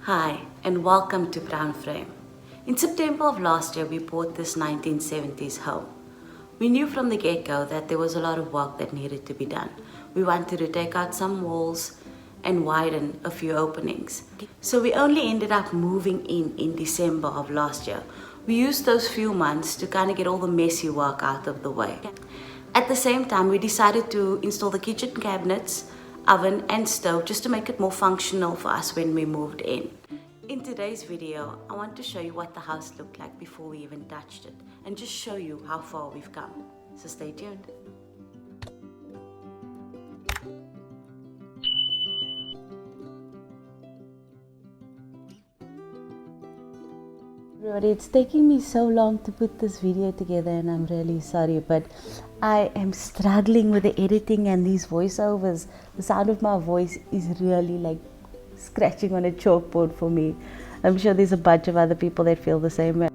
Hi, and welcome to Brown Frame. In September of last year, we bought this 1970s home. We knew from the get-go that there was a lot of work that needed to be done. We wanted to take out some walls and widen a few openings. So we only ended up moving in December of last year. We used those few months to kind of get all the messy work out of the way. At the same time, we decided to install the kitchen cabinets, oven and stove just to make it more functional for us when we moved in. In today's video, I want to show you what the house looked like before we even touched it and just show you how far we've come. So stay tuned. Everybody, it's taking me so long to put this video together and I'm really sorry, but I am struggling with the editing and these voiceovers. The sound of my voice is really like scratching on a chalkboard for me. I'm sure there's a bunch of other people that feel the same way.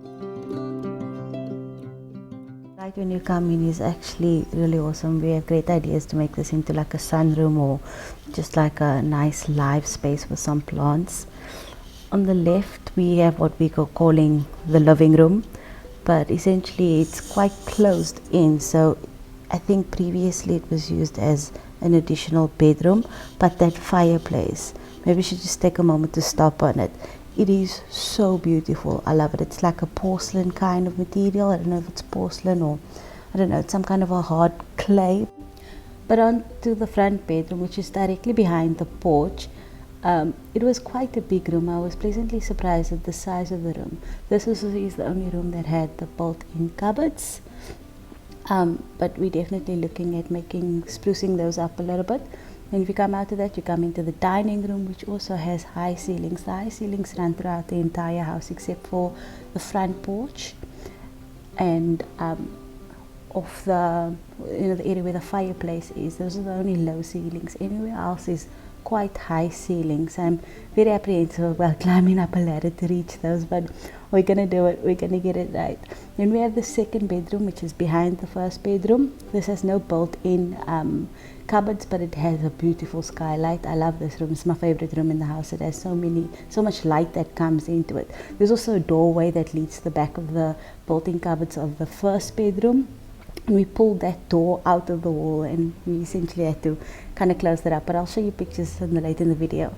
Right when you come in is actually really awesome. We have great ideas to make this into like a sunroom or just like a nice live space with some plants. On the left we have what we are calling the living room, but essentially it's quite closed in, so I think previously it was used as an additional bedroom. But that fireplace, maybe we should just take a moment to stop on it. It is so beautiful. I love it. It's like a porcelain kind of material. I don't know if it's porcelain or I don't know, it's some kind of a hard clay. But on to the front bedroom, which is directly behind the porch. It was quite a big room. I was pleasantly surprised at the size of the room. This is the only room that had the built-in cupboards, but we're definitely looking at sprucing those up a little bit. And if you come out of that, you come into the dining room, which also has high ceilings. The high ceilings run throughout the entire house except for the front porch and off the the area where the fireplace is. Those are the only low ceilings. Anywhere else is quite high ceilings. I'm very apprehensive about climbing up a ladder to reach those, but we're gonna do it. We're gonna get it right. Then we have the second bedroom, which is behind the first bedroom. This has no built-in cupboards, but it has a beautiful skylight. I love this room. It's my favorite room in the house. It has so much light that comes into it. There's also a doorway that leads to the back of the built-in cupboards of the first bedroom. And we pulled that door out of the wall and we essentially had to kind of close that up, but I'll show you pictures later in the video.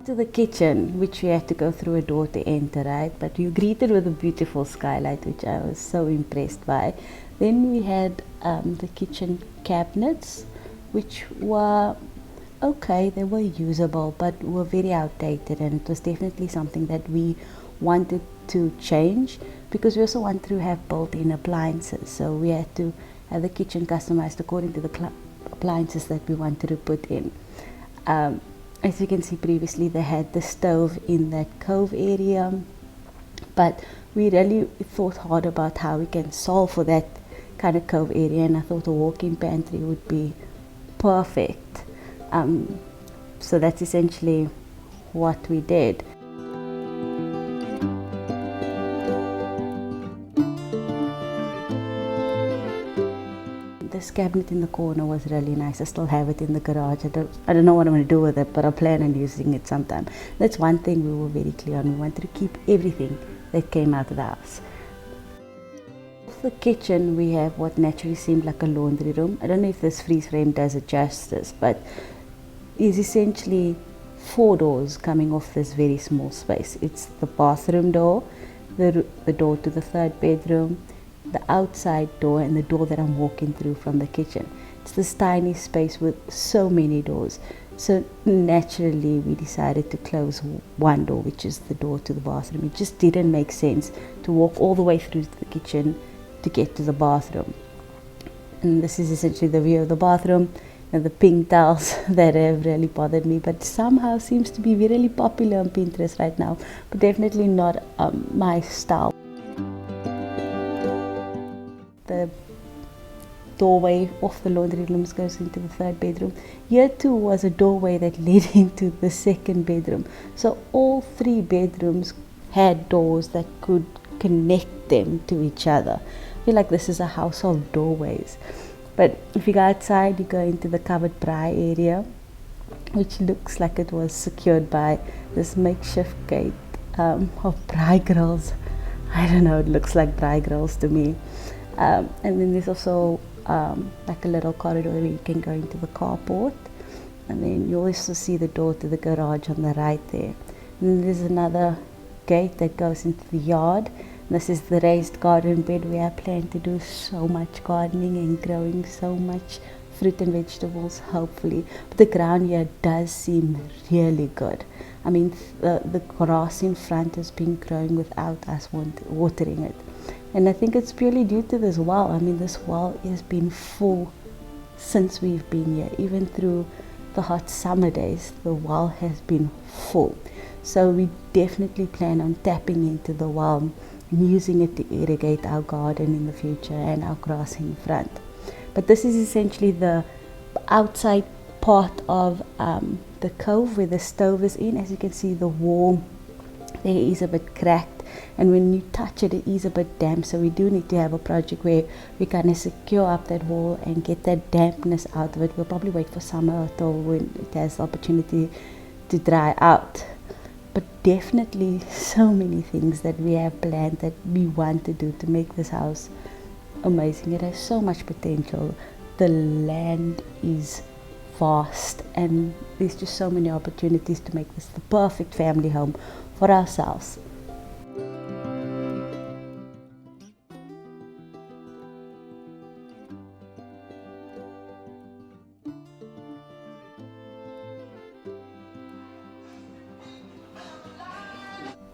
To the kitchen, which we had to go through a door to enter, right? But you greeted with a beautiful skylight, which I was so impressed by. Then we had the kitchen cabinets, which were okay, they were usable, but were very outdated, and it was definitely something that we wanted to change because we also want to have built-in appliances. So we had to have the kitchen customized according to the appliances that we wanted to put in. As you can see, previously they had the stove in that cove area, but we really thought hard about how we can solve for that kind of cove area, and I thought a walk-in pantry would be perfect. So that's essentially what we did. This cabinet in the corner was really nice. I still have it in the garage. I don't know what I'm going to do with it, but I plan on using it sometime. That's one thing we were very clear on. We wanted to keep everything that came out of the house. Off the kitchen, we have what naturally seemed like a laundry room. I don't know if this freeze frame does it justice, but it's essentially 4 doors coming off this very small space. It's the bathroom door, the door to the third bedroom, the outside door, and the door that I'm walking through from the kitchen. It's this tiny space with so many doors. So naturally we decided to close one door, which is the door to the bathroom. It just didn't make sense to walk all the way through to the kitchen to get to the bathroom. And this is essentially the view of the bathroom and the pink tiles that have really bothered me, but somehow seems to be really popular on Pinterest right now, but definitely not my style. The doorway off the laundry rooms goes into the third bedroom. Here too was a doorway that led into the second bedroom. So all 3 bedrooms had doors that could connect them to each other. I feel like this is a house of doorways. But if you go outside, you go into the covered braai area. which looks like it was secured by this makeshift gate of braai grills. I don't know, it looks like braai grills to me. And then there's also like a little corridor where you can go into the carport. And then you also see the door to the garage on the right there. And then there's another gate that goes into the yard. This is the raised garden bed where I plan to do so much gardening and growing so much fruit and vegetables, hopefully. But the ground here does seem really good. I mean, the grass in front has been growing without us watering it. And I think it's purely due to this well. I mean, this well has been full since we've been here. Even through the hot summer days, the well has been full. So we definitely plan on tapping into the well and using it to irrigate our garden in the future and our grass in front. But this is essentially the outside part of the cove where the stove is in. As you can see, the wall there is a bit cracked, and when you touch it, it is a bit damp. So we do need to have a project where we kind of secure up that wall and get that dampness out of it. We'll probably wait for summer until when it has the opportunity to dry out. But definitely so many things that we have planned that we want to do to make this house amazing. It has so much potential. The land is vast, and there's just so many opportunities to make this the perfect family home for ourselves.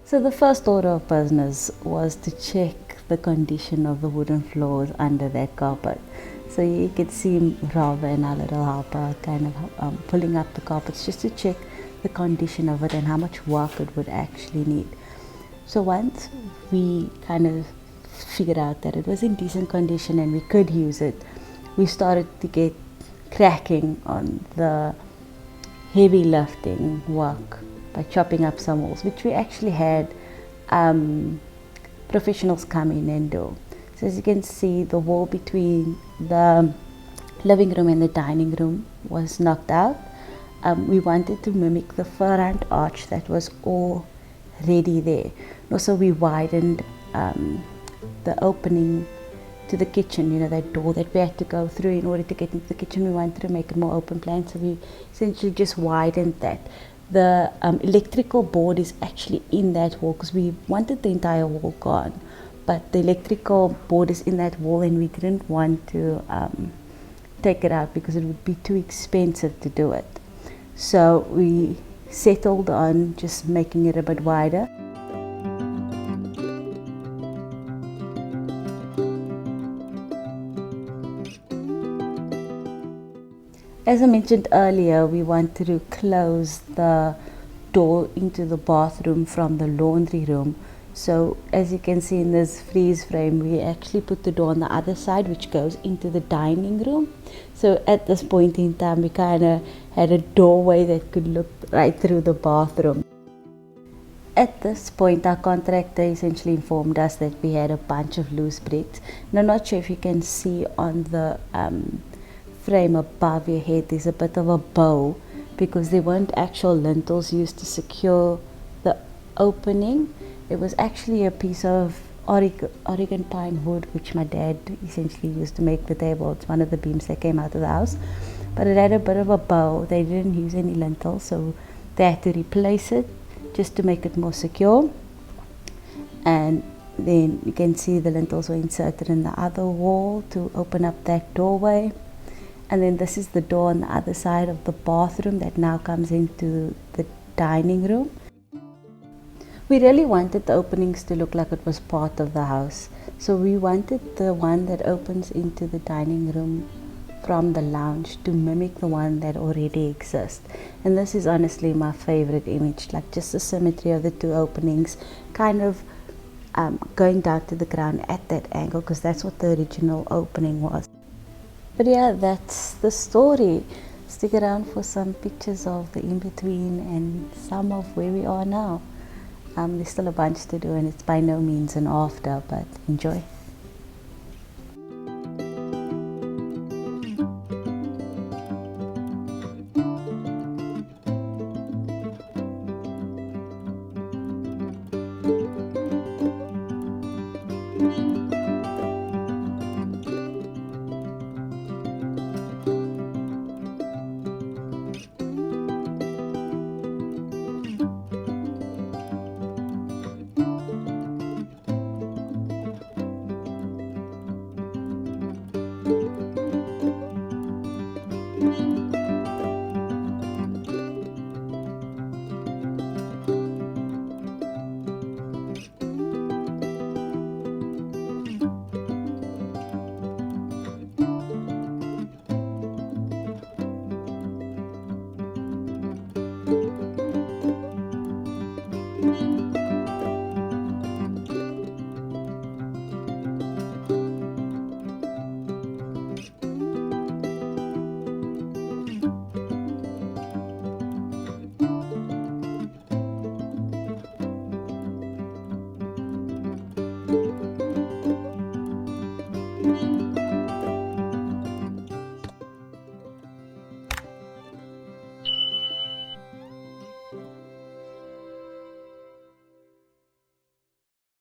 So the first order of business was to check the condition of the wooden floors under that carpet. So you can see Rava and our little helper kind of pulling up the carpets just to check the condition of it and how much work it would actually need. So once we kind of figured out that it was in decent condition and we could use it, we started to get cracking on the heavy lifting work by chopping up some walls, which we actually had professionals come in and do. So as you can see, the wall between the living room and the dining room was knocked out. We wanted to mimic the front arch that was already there. And also we widened the opening to the kitchen, you know, that door that we had to go through in order to get into the kitchen. We wanted to make it more open plan, so we essentially just widened that. The electrical board is actually in that wall because we wanted the entire wall gone, but the electrical board is in that wall and we didn't want to take it out because it would be too expensive to do it. So we settled on just making it a bit wider. As I mentioned earlier, we wanted to close the door into the bathroom from the laundry room. So as you can see in this freeze frame, we actually put the door on the other side, which goes into the dining room. So at this point in time, we kind of had a doorway that could look right through the bathroom. At this point, our contractor essentially informed us that we had a bunch of loose bricks. And I'm not sure if you can see on the frame above your head, there's a bit of a bow because there weren't actual lintels used to secure the opening. It was actually a piece of Oregon pine wood, which my dad essentially used to make the table. It's one of the beams that came out of the house, but it had a bit of a bow. They didn't use any lintels, so they had to replace it just to make it more secure. And then you can see the lintels were inserted in the other wall to open up that doorway. And then this is the door on the other side of the bathroom that now comes into the dining room. We really wanted the openings to look like it was part of the house. So we wanted the one that opens into the dining room from the lounge to mimic the one that already exists. And this is honestly my favorite image, like just the symmetry of the two openings kind of going down to the ground at that angle, because that's what the original opening was. But yeah, that's the story. Stick around for some pictures of the in-between and some of where we are now. There's still a bunch to do and it's by no means an after, but enjoy.